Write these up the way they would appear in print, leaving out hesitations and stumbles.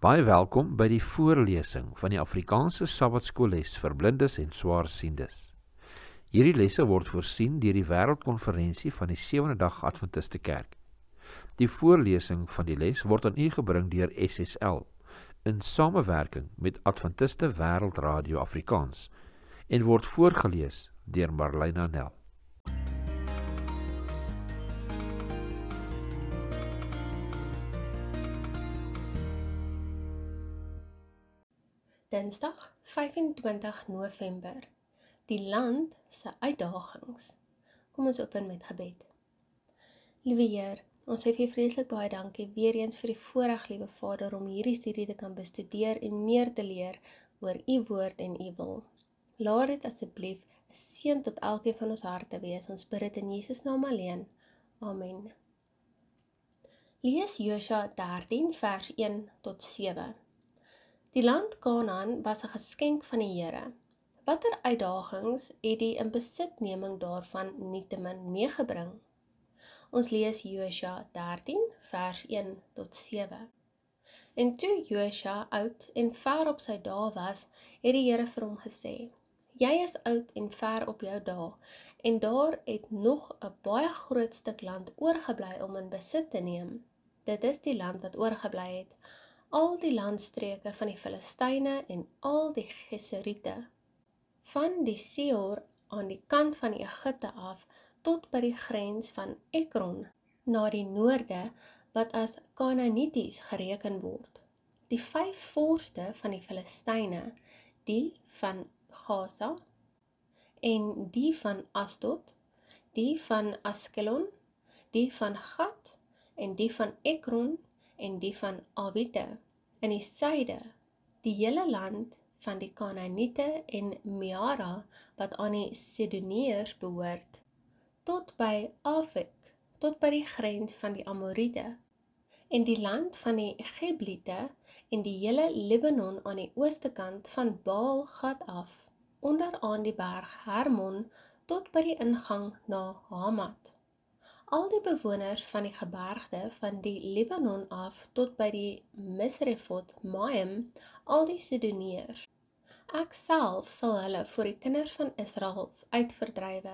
Baie welkom by die voorlesing van die Afrikaanse Sabbatskoolles vir blindes en swaarsiendes. Hierdie lesse word voorsien deur die Wêreldkonferensie van die Sewende Dag Adventiste Kerk. Die voorlesing van die les word aan u gebring deur SSL in samewerking met Adventiste Wêreldradio Afrikaans en word voorgelees deur Marlena Nel. Dinsdag 25 November. Die land se uitdagings. Kom ons open met gebed. Liewe Heer, ons sê vir U vreeslik baie dankie weer eens vir die voorreg, liewe Vader, om hierdie studie te kan bestudeer en meer te leer oor U woord en U wil. Laat dit asseblief 'n seën tot elkeen van ons harte wees. Ons bid dit in Jesus naam alleen. Amen. Lees Josua 13 vers 1 tot 7. Die land Kanaan was 'n geskenk van die Here. Watter uitdagings het die inbesitneming daarvan nietemin meegebring? Ons lees Josua 13 vers 1 tot 7. En toe Josua oud en ver op sy dae was, het die Here vir hom gesê: Jy is oud en ver op jou dae, en daar het nog 'n baie groot stuk land oorgebly om in besit te neem. Dit is die land wat oorgebly het, al die landstreke van die Filistyne en al die Geseriete, van die Seor aan die kant van Egipte af tot by die grens van Ekron, na die noorde wat as Kanaanities gereken word. Die 5 vorste van die Filistyne, die van Gaza, en die van Asdod, die van Askelon, die van Gat, en die van Ekron, en die van Awite, in die suide, die hele land van die Kanaaniete en Meara, wat aan die Sidoneërs behoort, tot by Afek, tot by die grens van die Amoriete, en die land van die Gebliete, en die hele Libanon aan die ooste kant van Baal Gad af, onderaan die berg Hermon, tot by die ingang na Hamat. Al die bewoners van die gebergte van die Libanon af tot by die Misrefot Maim, al die Sidoneërs. Ek self sal hulle voor die kinders van Israel uitverdrywe.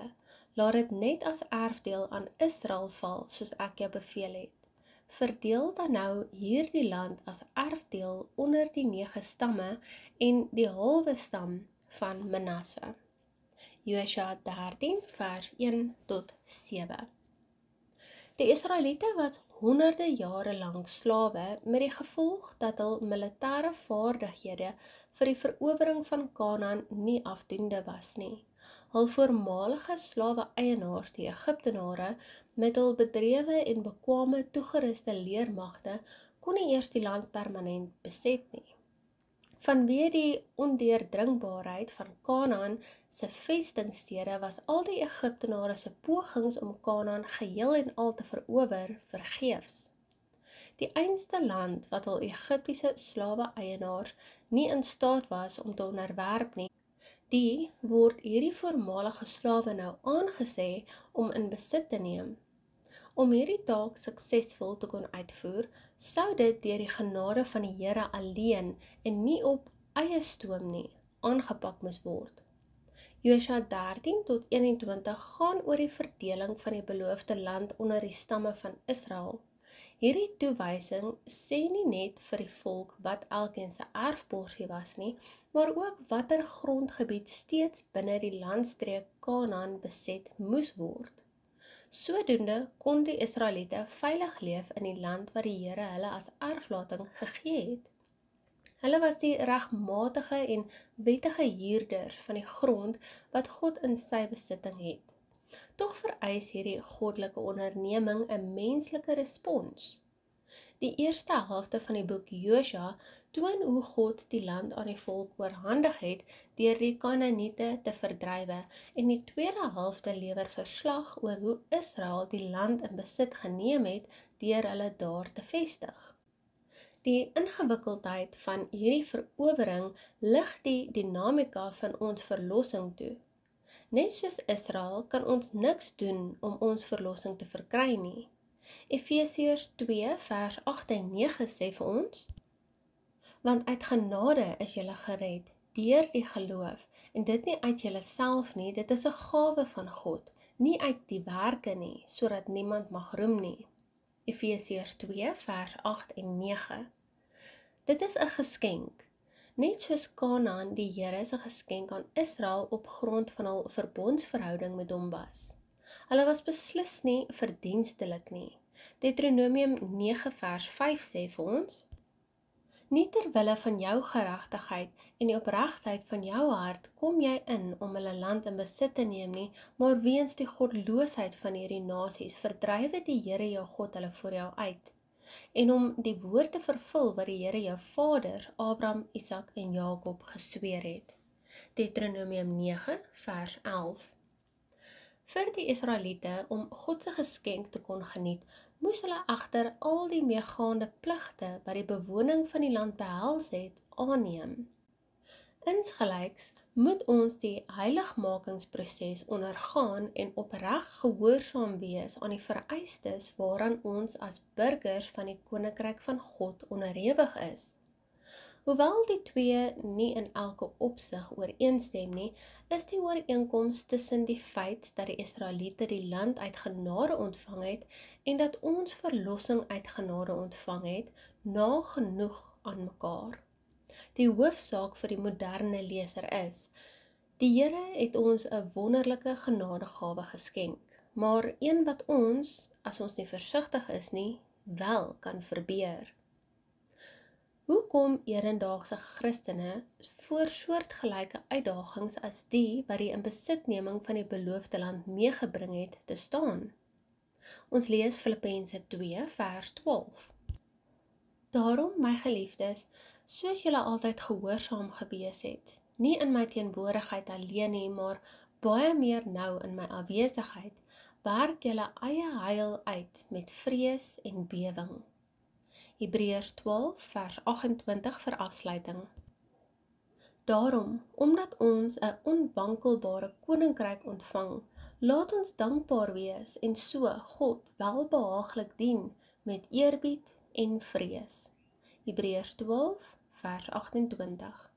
Laat dit net as erfdeel aan Israel val, soos ek jou beveel het. Verdeel dan nou hierdie land as erfdeel onder die 9 stamme en die halwe stam van Manasse. Josua 13 vers 1 tot 7. Die Israeliete was honderde jare lank slawe met die gevolg dat hul militêre vaardighede vir die verowering van Kanaan nie afdoende was nie. Hul voormalige slawe-eienaars, die Egiptenare, met hul bedrewe en bekwame toegeruste leermagte, kon nie eers die land permanent beset nie. Vanweë die ondeurdringbaarheid van Kanaan se vestingstede was al die Egiptenare se pogings om Kanaan geheel en al te verower vergeefs. Die einste land wat hul Egiptiese slawe-eienaars nie in staat was om te onderwerp nie, die word hierdie voormalige slawe nou aangesê om in besit te neem. Om hierdie taak suksesvol te kon uitvoer, sou dit deur die genade van die Here alleen en nie op eie stoom nie aangepak moes word. Josua 13 tot 21 gaan oor die verdeling van die beloofde land onder die stamme van Israel. Hierdie toewysing sê nie net vir die volk wat elkeen se erfporsie was nie, maar ook watter grondgebied steeds binne die landstreek Kanaan beset moes word. Sodoende kon die Israeliete veilig leef in die land wat die Here hulle as erflating gegee het. Hulle was die regmatige en wettige huurders van die grond wat God in sy besitting het. Tog vereis hierdie goddelike onderneming 'n menslike respons. Die eerste helfte van die boek Josua toon hoe God die land aan die volk oorhandig het deur die Kanaaniete te verdrywe, en die tweede helfte lewer verslag oor hoe Israel die land in besit geneem het deur hulle daar te vestig. Die ingewikkeldheid van hierdie verowering lig die dinamika van ons verlossing toe. Net soos Israel kan ons niks doen om ons verlossing te verkry nie. Efesiërs 2 vers 8 en 9 sê vir ons: Want uit genade is julle gered, deur die geloof, en dit nie uit julleself nie, dit is 'n gawe van God, nie uit die werke nie, sodat niemand mag roem nie. Efesiërs 2 vers 8 en 9. Dit is 'n geskenk. Net soos Kanaan die Here se geskenk aan Israel op grond van hul verbondsverhouding met hom was. Hulle was beslis nie verdienstelik nie. Deuteronomium 9 vers 5 sê vir ons: Nie ter wille van jou geregtigheid en die opregtheid van jou hart kom jy in om hulle land in besit te neem nie, maar weens die godloosheid van hierdie nasies verdrywe die Here jou God hulle voor jou uit. En om die woord te vervul wat die Here jou vaders, Abraham, Isak en Jakob gesweer het. Deuteronomium 9 vers 11. Vir die Israeliete om God se geskenk te kon geniet, moes hulle egter al die meegaande pligte wat die bewoning van die land behels het, aanneem. Insgelyks moet ons die heiligmakingsproses ondergaan en opreg gehoorsaam wees aan die vereistes waaraan ons as burgers van die koninkryk van God onderhewig is. Hoewel die twee nie in elke opsig ooreenstem nie, is die ooreenkoms tussen die feit dat die Israeliete die land uit genade ontvang het en dat ons verlossing uit genade ontvang het, nagenoeg aan mekaar. Die hoofsaak vir die moderne leser is: die Here het ons 'n wonderlike genadegawe geskenk, maar een wat ons, as ons nie versigtig is nie, wel kan verbeur. Hoekom hedendaagse Christene voor soortgelyke uitdagings as die wat die inbesitneming van die beloofde land meegebring het te staan? Ons lees Filippense 2 vers 12. Daarom, my geliefdes, soos julle altyd gehoorsaam gewees het, nie in my teenwoordigheid alleen nie, maar baie meer nou in my afwesigheid, werk julle eie heil uit met vrees en bewering. Hebreërs 12 vers 28 vir afsluiting. Daarom, omdat ons 'n onwankelbare koninkryk ontvang, laat ons dankbaar wees en so God welbehaaglik dien met eerbied en vrees. Hebreërs 12 vers 28.